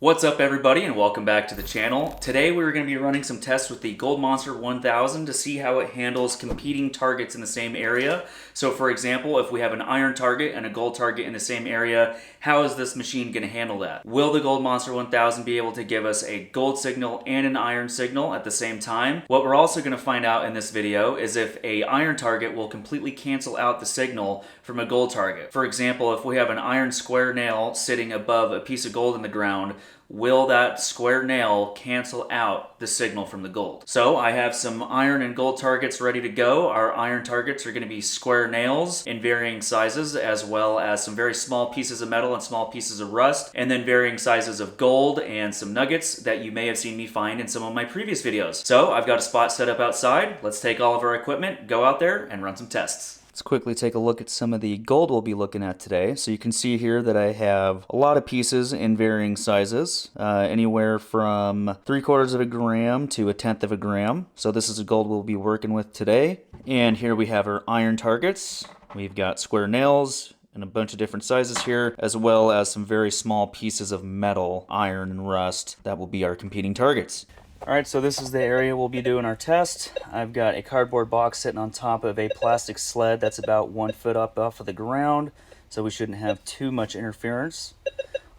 What's up everybody and welcome back to the channel. Today we're going to be running some tests with the Gold Monster 1000 to see how it handles competing targets in the same area. So for example, if we have an iron target and a gold target in the same area, how is this machine going to handle that? Will the Gold Monster 1000 be able to give us a gold signal and an iron signal at the same time? What we're also going to find out in this video is if a iron target will completely cancel out the signal from a gold target. For example, if we have an iron square nail sitting above a piece of gold in the ground, will that square nail cancel out the signal from the gold? So I have some iron and gold targets ready to go. Our iron targets are going to be square nails in varying sizes, as well as some very small pieces of metal and small pieces of rust, and then varying sizes of gold and some nuggets that you may have seen me find in some of my previous videos. So I've got a spot set up outside. Let's take all of our equipment, go out there, and run some tests. Let's quickly take a look at some of the gold we'll be looking at today. So you can see here that I have a lot of pieces in varying sizes, anywhere from 3/4 of a gram to 1/10 of a gram. So this is the gold we'll be working with today. And here we have our iron targets. We've got square nails and a bunch of different sizes here, as well as some very small pieces of metal, iron and rust, that will be our competing targets. Alright, so this is the area we'll be doing our test. I've got a cardboard box sitting on top of a plastic sled that's about 1 foot up off of the ground, so we shouldn't have too much interference.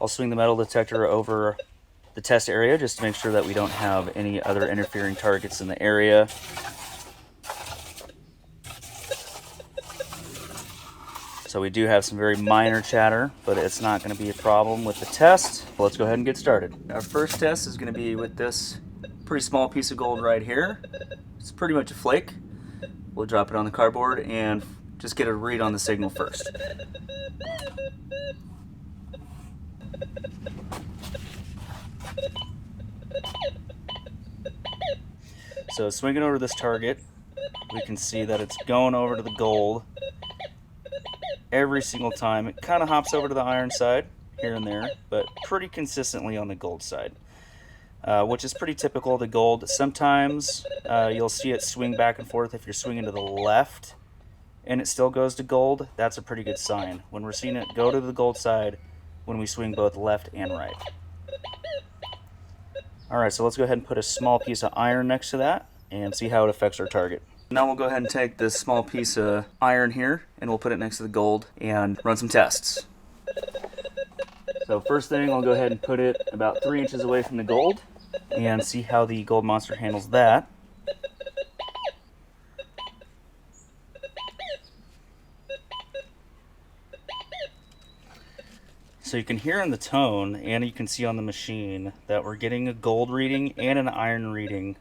I'll swing the metal detector over the test area just to make sure that we don't have any other interfering targets in the area. So we do have some very minor chatter, but it's not going to be a problem with the test. Let's go ahead and get started. Our first test is going to be with this pretty small piece of gold right here. It's pretty much a flake. We'll drop it on the cardboard and just get a read on the signal first. So swinging over this target, we can see that it's going over to the gold every single time. It kind of hops over to the iron side here and there, but pretty consistently on the gold side. Which is pretty typical of the gold. Sometimes you'll see it swing back and forth if you're swinging to the left and it still goes to gold. That's a pretty good sign. When we're seeing it go to the gold side when we swing both left and right. Alright, so let's go ahead and put a small piece of iron next to that and see how it affects our target. Now we'll go ahead and take this small piece of iron here and we'll put it next to the gold and run some tests. So first thing, I'll go ahead and put it about 3 inches away from the gold and see how the Gold Monster handles that. So you can hear in the tone and you can see on the machine that we're getting a gold reading and an iron reading.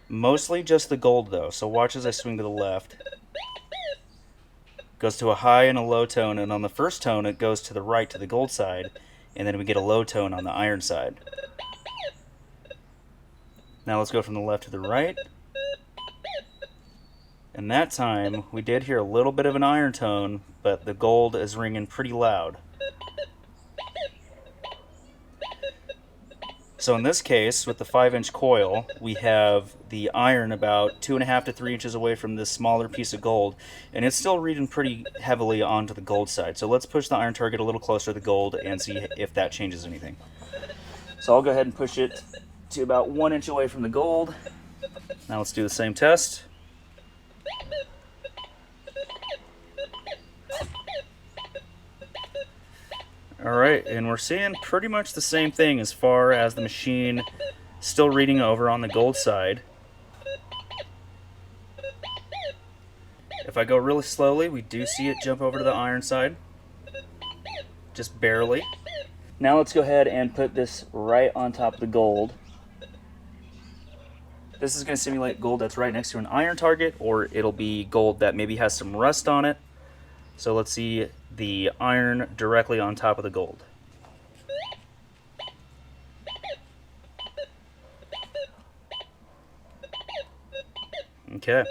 Mostly just the gold though, so watch as I swing to the left. Goes to a high and a low tone, and on the first tone it goes to the right to the gold side, and then we get a low tone on the iron side. Now let's go from the left to the right. And that time we did hear a little bit of an iron tone, but the gold is ringing pretty loud. So in this case, with the 5-inch coil, we have the iron about 2.5 to 3 inches away from this smaller piece of gold, and it's still reading pretty heavily onto the gold side. So let's push the iron target a little closer to the gold and see if that changes anything. So I'll go ahead and push it to about 1 inch away from the gold. Now let's do the same test. Alright, and we're seeing pretty much the same thing as far as the machine still reading over on the gold side. If I go really slowly, we do see it jump over to the iron side. Just barely. Now let's go ahead and put this right on top of the gold. This is going to simulate gold that's right next to an iron target, or it'll be gold that maybe has some rust on it. So let's see the iron directly on top of the gold. Okay,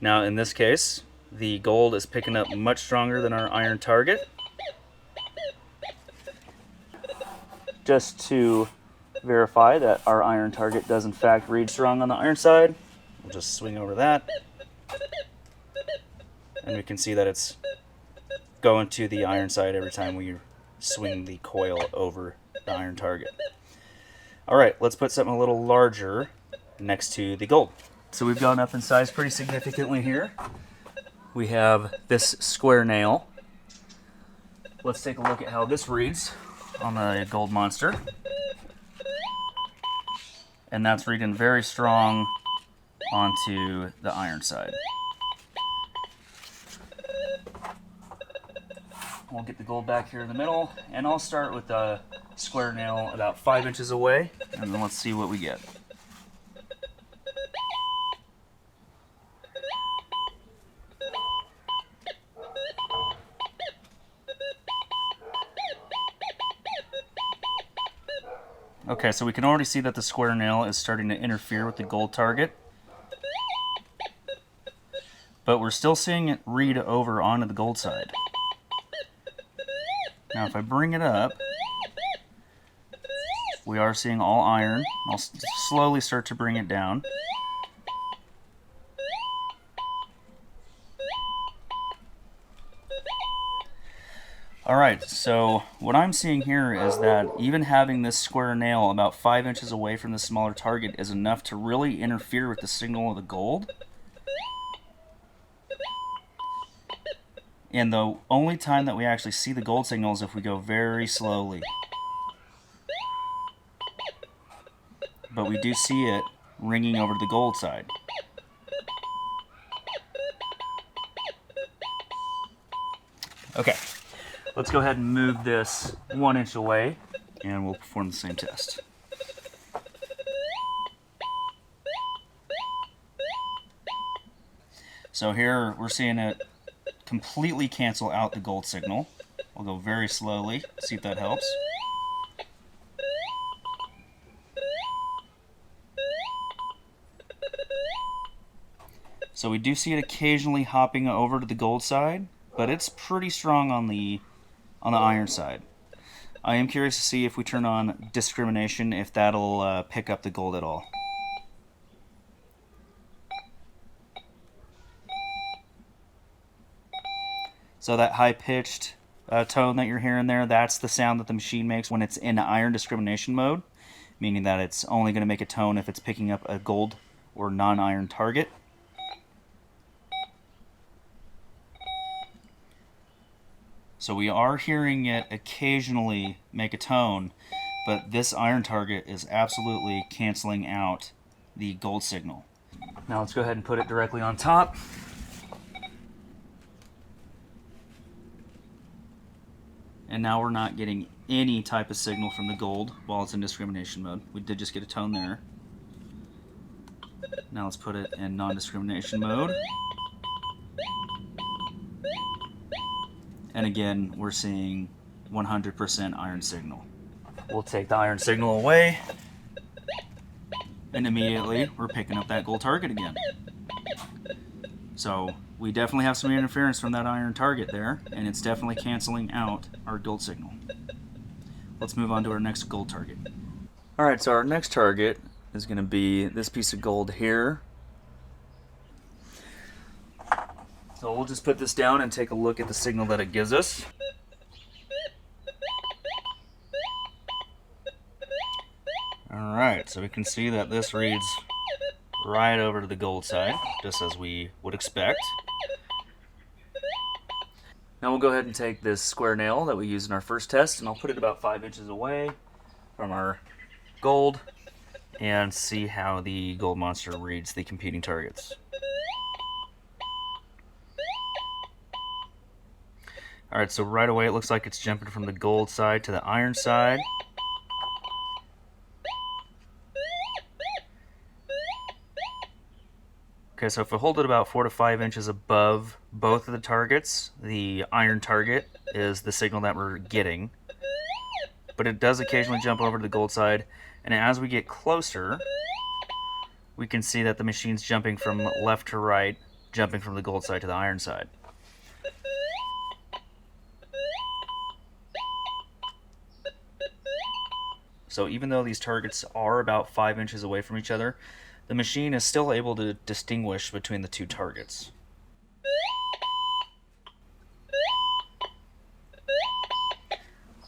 now in this case, the gold is picking up much stronger than our iron target. Just to verify that our iron target does in fact read strong on the iron side, we'll just swing over that. And we can see that it's going to the iron side every time we swing the coil over the iron target. All right, let's put something a little larger next to the gold. So we've gone up in size pretty significantly here. We have this square nail. Let's take a look at how this reads on the Gold Monster. And that's reading very strong onto the iron side. We'll get the gold back here in the middle, and I'll start with the square nail about 5 inches away, and then let's see what we get. Okay, so we can already see that the square nail is starting to interfere with the gold target. But we're still seeing it read over onto the gold side. Now if I bring it up, we are seeing all iron. I'll slowly start to bring it down. Alright, so what I'm seeing here is that even having this square nail about 5 inches away from the smaller target is enough to really interfere with the signal of the gold. And the only time that we actually see the gold signal is if we go very slowly. But we do see it ringing over to the gold side. Okay, let's go ahead and move this 1 inch away, and we'll perform the same test. So here we're seeing it completely cancel out the gold signal. I'll go very slowly, see if that helps. So we do see it occasionally hopping over to the gold side, but it's pretty strong on the iron side. I am curious to see if we turn on discrimination, if that'll pick up the gold at all. So that high-pitched tone that you're hearing there, that's the sound that the machine makes when it's in iron discrimination mode, meaning that it's only going to make a tone if it's picking up a gold or non-iron target. So we are hearing it occasionally make a tone, but this iron target is absolutely canceling out the gold signal. Now let's go ahead and put it directly on top. And now we're not getting any type of signal from the gold while it's in discrimination mode. We did just get a tone there. Now let's put it in non-discrimination mode. And again, we're seeing 100% iron signal. We'll take the iron signal away, and immediately we're picking up that gold target again. So we definitely have some interference from that iron target there, and it's definitely canceling out our gold signal. Let's move on to our next gold target. Alright, so our next target is going to be this piece of gold here. So we'll just put this down and take a look at the signal that it gives us. Alright, so we can see that this reads right over to the gold side, just as we would expect. Now we'll go ahead and take this square nail that we used in our first test, and I'll put it about 5 inches away from our gold and see how the Gold Monster reads the competing targets. Alright, so right away it looks like it's jumping from the gold side to the iron side. Okay, so if I hold it about 4 to 5 inches above both of the targets, the iron target is the signal that we're getting. But it does occasionally jump over to the gold side, and as we get closer, we can see that the machine's jumping from left to right, jumping from the gold side to the iron side. So even though these targets are about 5 inches away from each other, the machine is still able to distinguish between the two targets.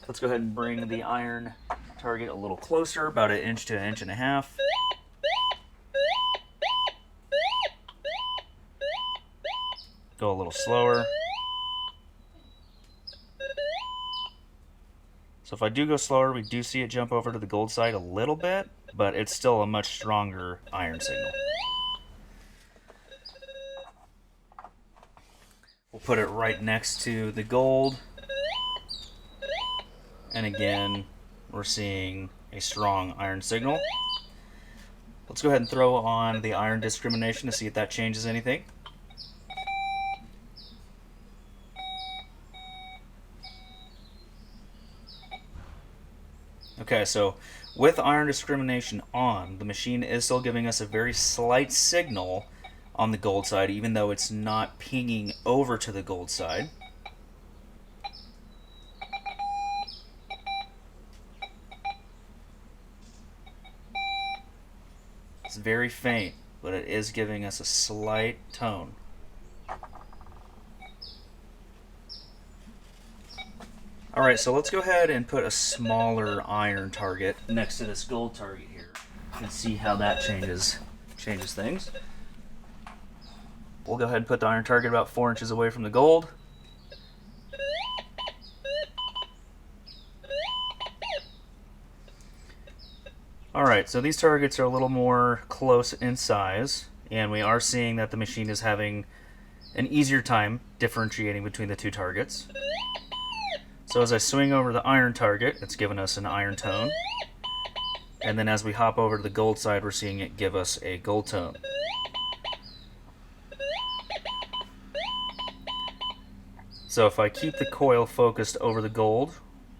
Let's go ahead and bring the iron target a little closer, about 1 inch to 1.5 inches. Go a little slower. So if I do go slower, we do see it jump over to the gold side a little bit, but it's still a much stronger iron signal. We'll put it right next to the gold. And again, we're seeing a strong iron signal. Let's go ahead and throw on the iron discrimination to see if that changes anything. Okay, so with iron discrimination on, the machine is still giving us a very slight signal on the gold side, even though it's not pinging over to the gold side. It's very faint, but it is giving us a slight tone. Alright, so let's go ahead and put a smaller iron target next to this gold target here and see how that changes things. We'll go ahead and put the iron target about 4 inches away from the gold. Alright, so these targets are a little more close in size, and we are seeing that the machine is having an easier time differentiating between the two targets. So as I swing over the iron target, it's giving us an iron tone. And then as we hop over to the gold side, we're seeing it give us a gold tone. So if I keep the coil focused over the gold,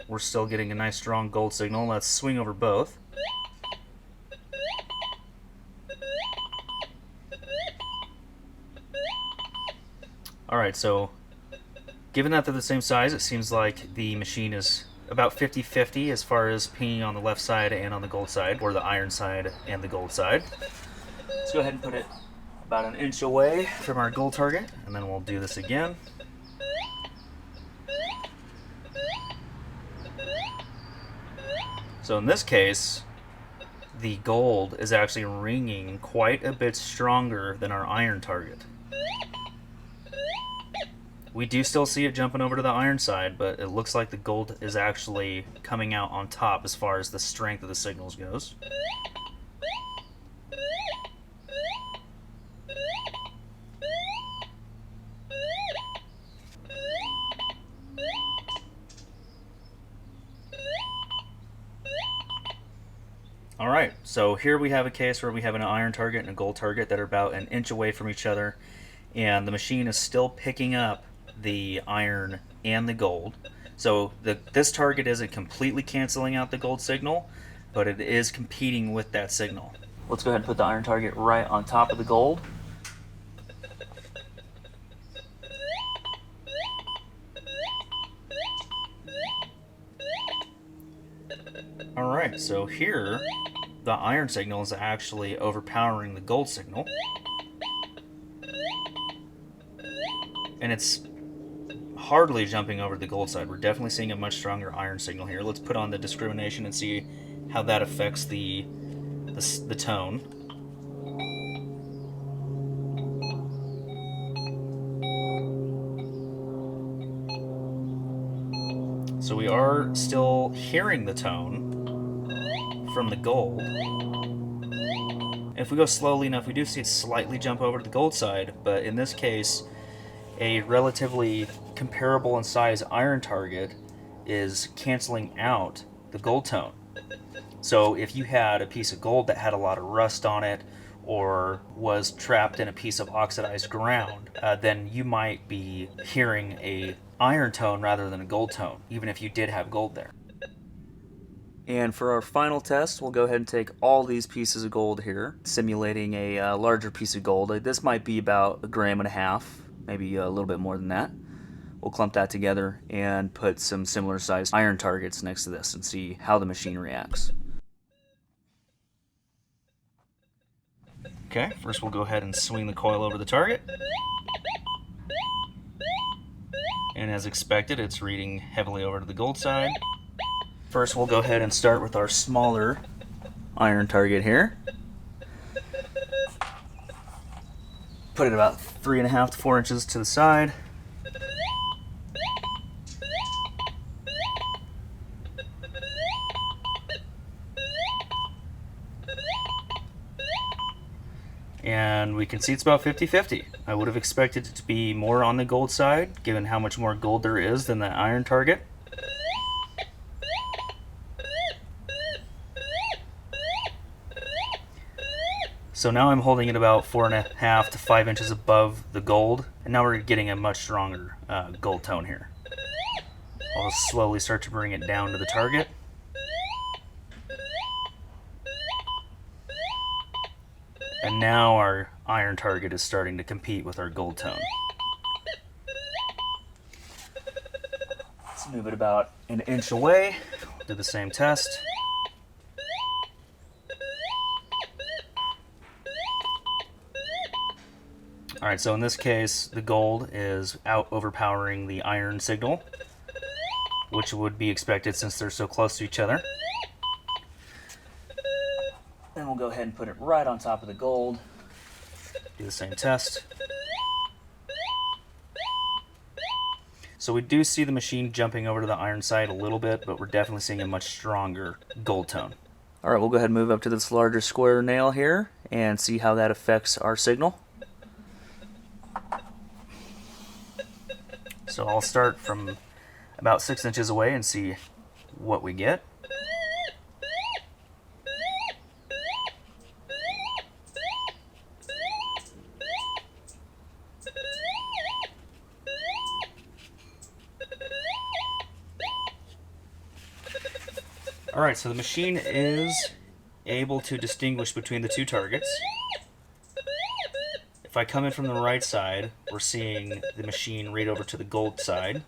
we're still getting a nice strong gold signal. Let's swing over both. Alright, so given that they're the same size, it seems like the machine is about 50-50 as far as pinging on the left side and on the gold side, or the iron side and the gold side. Let's go ahead and put it about 1 inch away from our gold target, and then we'll do this again. So in this case, the gold is actually ringing quite a bit stronger than our iron target. We do still see it jumping over to the iron side, but it looks like the gold is actually coming out on top as far as the strength of the signals goes. Alright, so here we have a case where we have an iron target and a gold target that are about 1 inch away from each other, and the machine is still picking up the iron and the gold. So this target isn't completely canceling out the gold signal, but it is competing with that signal. Let's go ahead and put the iron target right on top of the gold. Alright, so here the iron signal is actually overpowering the gold signal. And it's hardly jumping over the gold side. We're definitely seeing a much stronger iron signal here. Let's put on the discrimination and see how that affects the tone. So we are still hearing the tone from the gold. If we go slowly enough, we do see it slightly jump over to the gold side, but in this case, a relatively comparable in size iron target is canceling out the gold tone. So if you had a piece of gold that had a lot of rust on it, or was trapped in a piece of oxidized ground, then you might be hearing a iron tone rather than a gold tone, even if you did have gold there. And for our final test, we'll go ahead and take all these pieces of gold here, simulating a larger piece of gold. This might be about 1.5 grams, maybe a little bit more than that. We'll clump that together and put some similar sized iron targets next to this and see how the machine reacts. Okay, first we'll go ahead and swing the coil over the target. And as expected, it's reading heavily over to the gold side. First, we'll go ahead and start with our smaller iron target here. Put it about 3.5 to 4 inches to the side. And we can see it's about 50-50. I would have expected it to be more on the gold side, given how much more gold there is than the iron target. So now I'm holding it about 4.5 to 5 inches above the gold, and now we're getting a much stronger gold tone here. I'll slowly start to bring it down to the target. And now our iron target is starting to compete with our gold tone. Let's move it about an inch away. Do the same test. Alright, so in this case, the gold is out overpowering the iron signal, which would be expected since they're so close to each other. Then we'll go ahead and put it right on top of the gold. Do the same test. So we do see the machine jumping over to the iron side a little bit, but we're definitely seeing a much stronger gold tone. Alright, we'll go ahead and move up to this larger square nail here and see how that affects our signal. So I'll start from about 6 inches away and see what we get. Alright, so the machine is able to distinguish between the two targets. If I come in from the right side, we're seeing the machine read over to the gold side.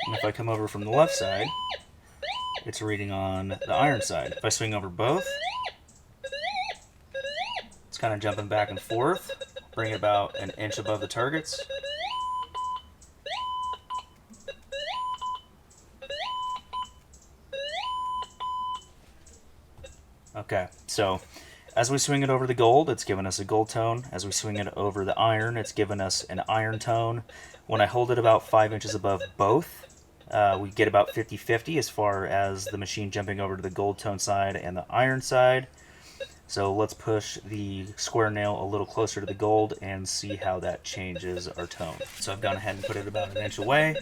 And if I come over from the left side, it's reading on the iron side. If I swing over both, it's kind of jumping back and forth. Bring it about an inch above the targets. Okay, so as we swing it over the gold, it's giving us a gold tone. As we swing it over the iron, it's giving us an iron tone. When I hold it about 5 inches above both, we get about 50-50 as far as the machine jumping over to the gold tone side and the iron side. So let's push the square nail a little closer to the gold and see how that changes our tone. So I've gone ahead and put it about an inch away.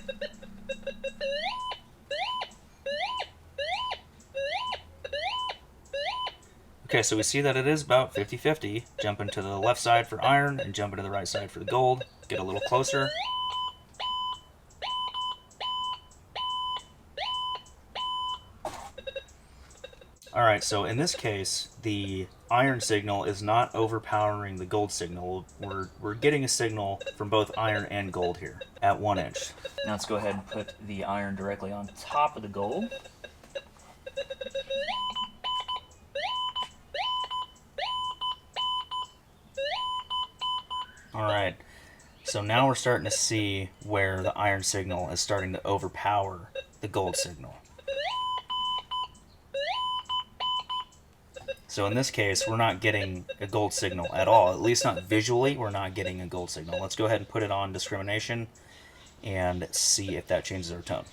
Okay, so we see that it is about 50-50. Jumping to the left side for iron and jumping to the right side for the gold. Get a little closer. Alright, so in this case, the iron signal is not overpowering the gold signal. We're getting a signal from both iron and gold here at 1 inch. Now let's go ahead and put the iron directly on top of the gold. Alright, so now we're starting to see where the iron signal is starting to overpower the gold signal. So in this case, we're not getting a gold signal at all. At least not visually, we're not getting a gold signal. Let's go ahead and put it on discrimination and see if that changes our tone.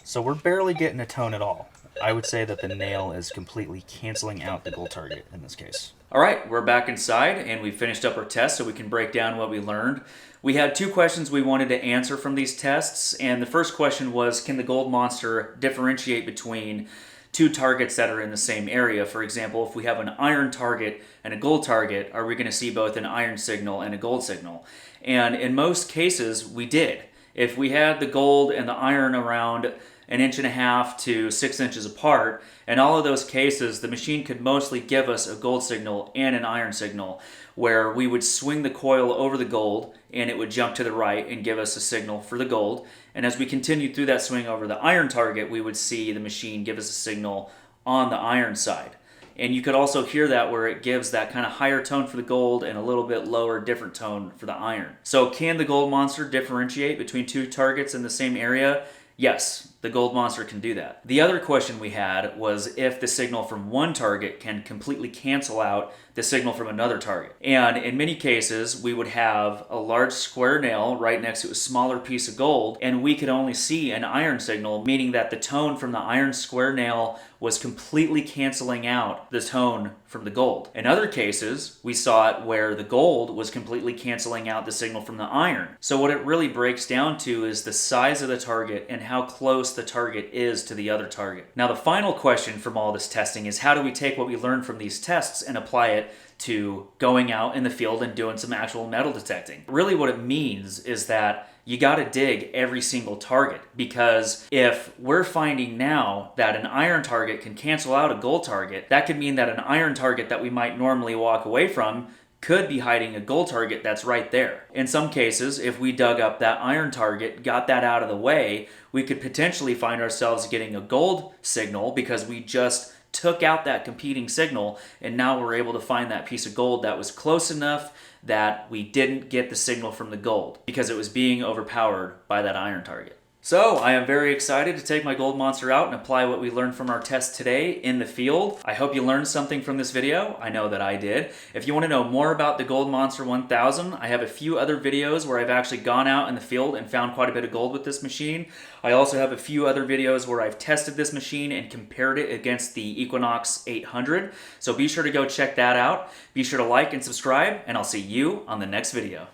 So we're barely getting a tone at all. I would say that the nail is completely canceling out the gold target in this case. All right, we're back inside and we finished up our test so we can break down what we learned. We had 2 questions we wanted to answer from these tests, and the first question was, can the Gold Monster differentiate between 2 targets that are in the same area? For example, if we have an iron target and a gold target, are we going to see both an iron signal and a gold signal? And in most cases, we did. If we had the gold and the iron around 1.5 to 6 inches apart, in all of those cases, the machine could mostly give us a gold signal and an iron signal, where we would swing the coil over the gold and it would jump to the right and give us a signal for the gold. And as we continued through that swing over the iron target, we would see the machine give us a signal on the iron side. And you could also hear that where it gives that kind of higher tone for the gold and a little bit lower, different tone for the iron. So can the Gold Monster differentiate between two targets in the same area? Yes, the Gold Monster can do that. The other question we had was if the signal from one target can completely cancel out the signal from another target. And in many cases, we would have a large square nail right next to a smaller piece of gold, and we could only see an iron signal, meaning that the tone from the iron square nail was completely canceling out the tone from the gold. In other cases, we saw it where the gold was completely canceling out the signal from the iron. So what it really breaks down to is the size of the target and how close the target is to the other target. Now the final question from all this testing is how do we take what we learned from these tests and apply it to going out in the field and doing some actual metal detecting? Really what it means is that you got to dig every single target, because if we're finding now that an iron target can cancel out a gold target, that could mean that an iron target that we might normally walk away from could be hiding a gold target that's right there. In some cases, if we dug up that iron target, got that out of the way, we could potentially find ourselves getting a gold signal because we just took out that competing signal, and now we're able to find that piece of gold that was close enough that we didn't get the signal from the gold because it was being overpowered by that iron target. So I am very excited to take my Gold Monster out and apply what we learned from our test today in the field. I hope you learned something from this video. I know that I did. If you want to know more about the Gold Monster 1000, I have a few other videos where I've actually gone out in the field and found quite a bit of gold with this machine. I also have a few other videos where I've tested this machine and compared it against the Equinox 800. So be sure to go check that out. Be sure to like and subscribe, and I'll see you on the next video.